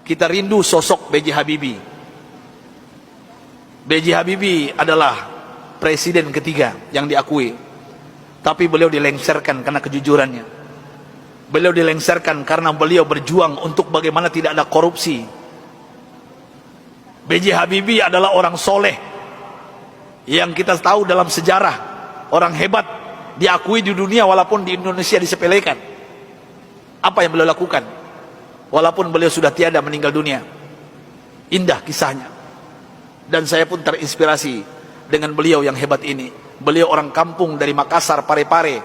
kita rindu sosok B.J. Habibie. B.J. Habibie adalah presiden ketiga yang diakui, tapi beliau dilengsarkan karena kejujurannya. Beliau dilengsarkan karena beliau berjuang untuk bagaimana tidak ada korupsi. B.J. Habibie adalah orang soleh yang kita tahu dalam sejarah, orang hebat, diakui di dunia walaupun di Indonesia disepelekan. Apa yang beliau lakukan walaupun beliau sudah tiada, meninggal dunia? Indah kisahnya, dan saya pun terinspirasi dengan beliau yang hebat ini. Beliau orang kampung dari Makassar, Parepare,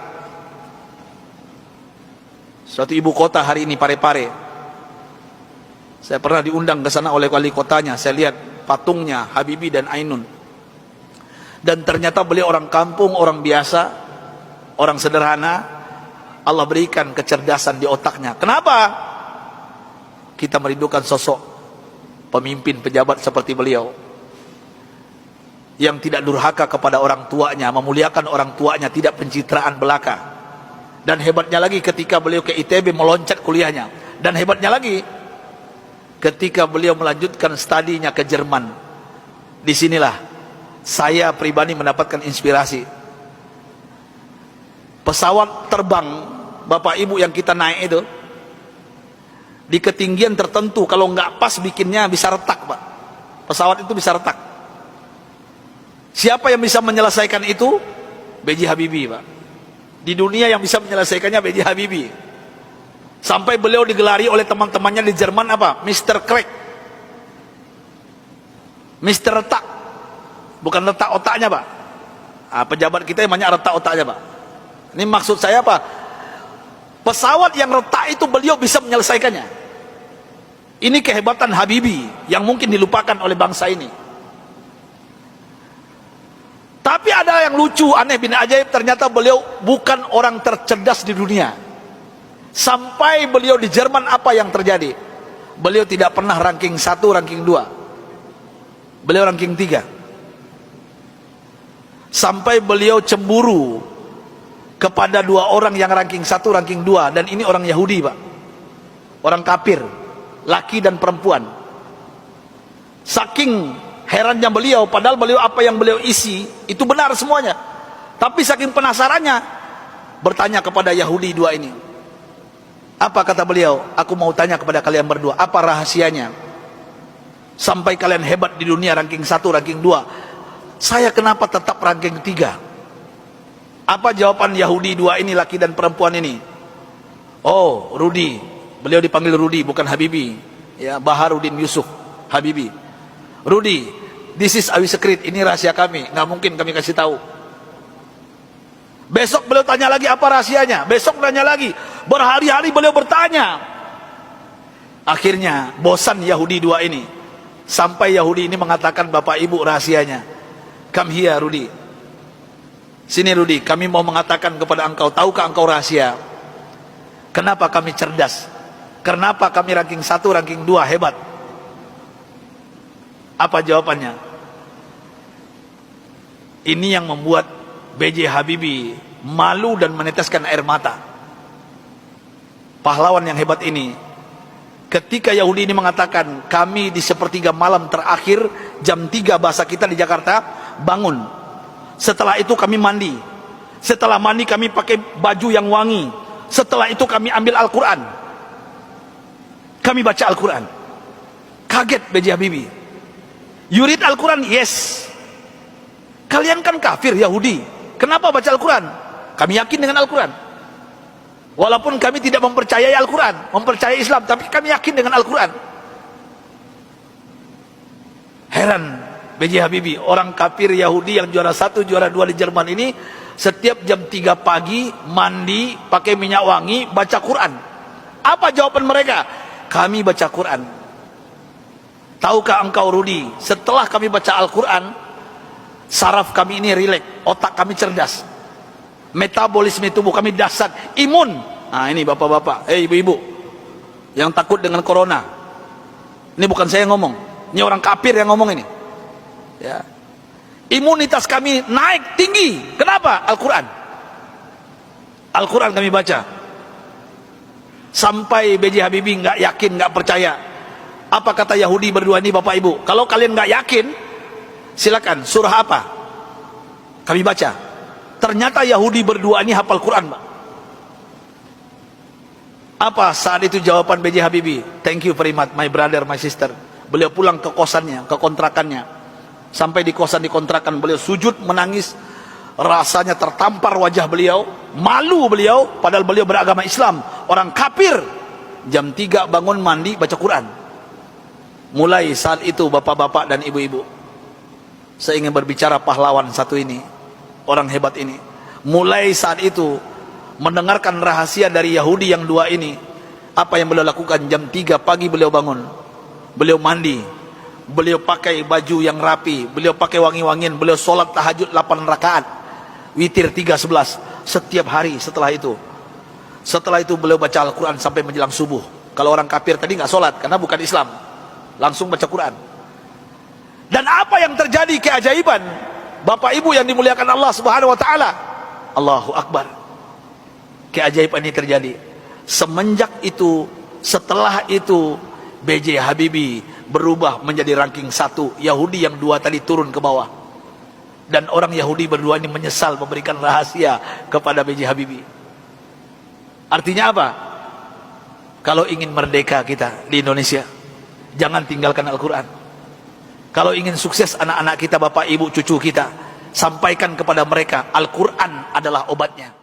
suatu ibu kota hari ini, Parepare. Saya pernah diundang ke sana oleh wali kotanya. Saya lihat patungnya Habibie dan Ainun, dan ternyata beliau orang kampung, orang biasa, orang sederhana. Allah berikan kecerdasan di otaknya. Kenapa kita merindukan sosok pemimpin pejabat seperti beliau, yang tidak durhaka kepada orang tuanya, memuliakan orang tuanya, tidak pencitraan belaka. Dan hebatnya lagi, ketika beliau ke ITB meloncat kuliahnya. Dan hebatnya lagi, ketika beliau melanjutkan studinya ke Jerman. Disinilah saya pribadi mendapatkan inspirasi. Pesawat terbang Bapak Ibu yang kita naik itu, di ketinggian tertentu, kalau nggak pas bikinnya bisa retak, Pak. Pesawat itu bisa retak. Siapa yang bisa menyelesaikan itu? B.J. Habibie, Pak. Di dunia yang bisa menyelesaikannya B.J. Habibie. Sampai beliau digelari oleh teman-temannya di Jerman apa? Mr. Crack, Mr. Retak. Bukan retak otaknya, Pak. Pejabat kita yang banyak retak otaknya, Pak. Ini maksud saya apa? Pesawat yang retak itu beliau bisa menyelesaikannya. Ini kehebatan Habibie yang mungkin dilupakan oleh bangsa ini. Tapi ada yang lucu, aneh bin ajaib, ternyata beliau bukan orang tercerdas di dunia. Sampai beliau di Jerman, apa yang terjadi? Beliau tidak pernah ranking 1, ranking 2. Beliau ranking 3. Sampai beliau cemburu kepada 2 orang yang ranking 1, ranking 2. Dan ini orang Yahudi, Pak. Orang kafir, laki dan perempuan. Saking herannya beliau, padahal beliau apa yang beliau isi itu benar semuanya. Tapi saking penasarannya, bertanya kepada Yahudi 2 ini. Apa kata beliau? Aku mau tanya kepada kalian berdua, apa rahasianya sampai kalian hebat di dunia, ranking 1, ranking 2? Saya kenapa tetap ranking 3? Apa jawaban Yahudi 2 ini, laki dan perempuan ini? Oh, Rudi. Beliau dipanggil Rudi, bukan Habibie. Ya, Baharudin Yusuf Habibie. Rudi, this is our secret, ini rahasia kami, nggak mungkin kami kasih tahu. Besok beliau tanya lagi, apa rahasianya? Besok tanya lagi, berhari-hari beliau bertanya. Akhirnya bosan Yahudi 2 ini, sampai Yahudi ini mengatakan, Bapak Ibu, rahasianya. Come here, Rudi. Sini Rudi, kami mau mengatakan kepada engkau, tahukah engkau rahasia kenapa kami cerdas? Kenapa kami ranking 1, ranking 2 hebat? Apa jawabannya? Ini yang membuat B.J. Habibie malu dan meneteskan air mata. Pahlawan yang hebat ini, ketika Yahudi ini mengatakan, kami di sepertiga malam terakhir, jam 3 bahasa kita di Jakarta, bangun. Setelah itu kami mandi. Setelah mandi kami pakai baju yang wangi. Setelah itu kami ambil Al-Quran. Kami baca Al-Quran. Kaget B.J. Habibie. You read Al-Quran? Yes. Kalian kan kafir Yahudi, kenapa baca Al-Quran? Kami yakin dengan Al-Quran. Walaupun kami tidak mempercayai Al-Quran, mempercayai Islam, tapi kami yakin dengan Al-Quran. Heran B.J. Habibie, orang kafir Yahudi yang juara 1, juara 2 di Jerman ini, setiap jam 3 pagi mandi, pakai minyak wangi, baca Quran. Apa jawaban mereka? Kami baca Quran. Tahukah engkau Rudi, setelah kami baca Al-Quran, saraf kami ini rileks, otak kami cerdas, metabolisme tubuh kami dahsyat, imun. Nah ini bapak-bapak, ibu-ibu yang takut dengan corona, ini bukan saya yang ngomong, ini orang kafir yang ngomong ini. Ya. Imunitas kami naik tinggi. Kenapa? Al-Quran. Al-Quran kami baca. Sampai B.J. Habibie nggak yakin, nggak percaya. Apa kata Yahudi berdua ini Bapak Ibu? Kalau kalian nggak yakin, silakan. Surah apa? Kami baca. Ternyata Yahudi berdua ini hafal Quran, Pak. Apa saat itu jawaban B.J. Habibie? Thank you very much, my brother, my sister. Beliau pulang ke kosannya, ke kontrakannya. Sampai di kosan di kontrakan beliau sujud menangis. Rasanya tertampar wajah beliau, malu beliau, padahal beliau beragama Islam, orang kafir. Jam 3 bangun mandi baca Quran. Mulai saat itu bapak-bapak dan ibu-ibu, saya ingin berbicara pahlawan satu ini, orang hebat ini. Mulai saat itu mendengarkan rahasia dari Yahudi yang dua ini, apa yang beliau lakukan? Jam 3 pagi beliau bangun, beliau mandi, beliau pakai baju yang rapi, beliau pakai wangi-wangian, beliau sholat tahajud 8 rakaat, witir 3:11 setiap hari. Setelah itu beliau baca Al-Quran sampai menjelang subuh. Kalau orang kafir tadi nggak sholat karena bukan Islam, langsung baca Quran. Dan apa yang terjadi keajaiban, Bapak Ibu yang dimuliakan Allah Subhanahu wa taala, Allahu Akbar. Keajaiban ini terjadi. Semenjak itu, setelah itu B.J. Habibie berubah menjadi ranking 1. Yahudi yang dua tadi turun ke bawah. Dan orang Yahudi berdua ini menyesal memberikan rahasia kepada B.J. Habibie. Artinya apa? Kalau ingin merdeka kita di Indonesia, jangan tinggalkan Al-Quran. Kalau ingin sukses anak-anak kita, bapak, ibu, cucu kita, sampaikan kepada mereka Al-Quran adalah obatnya.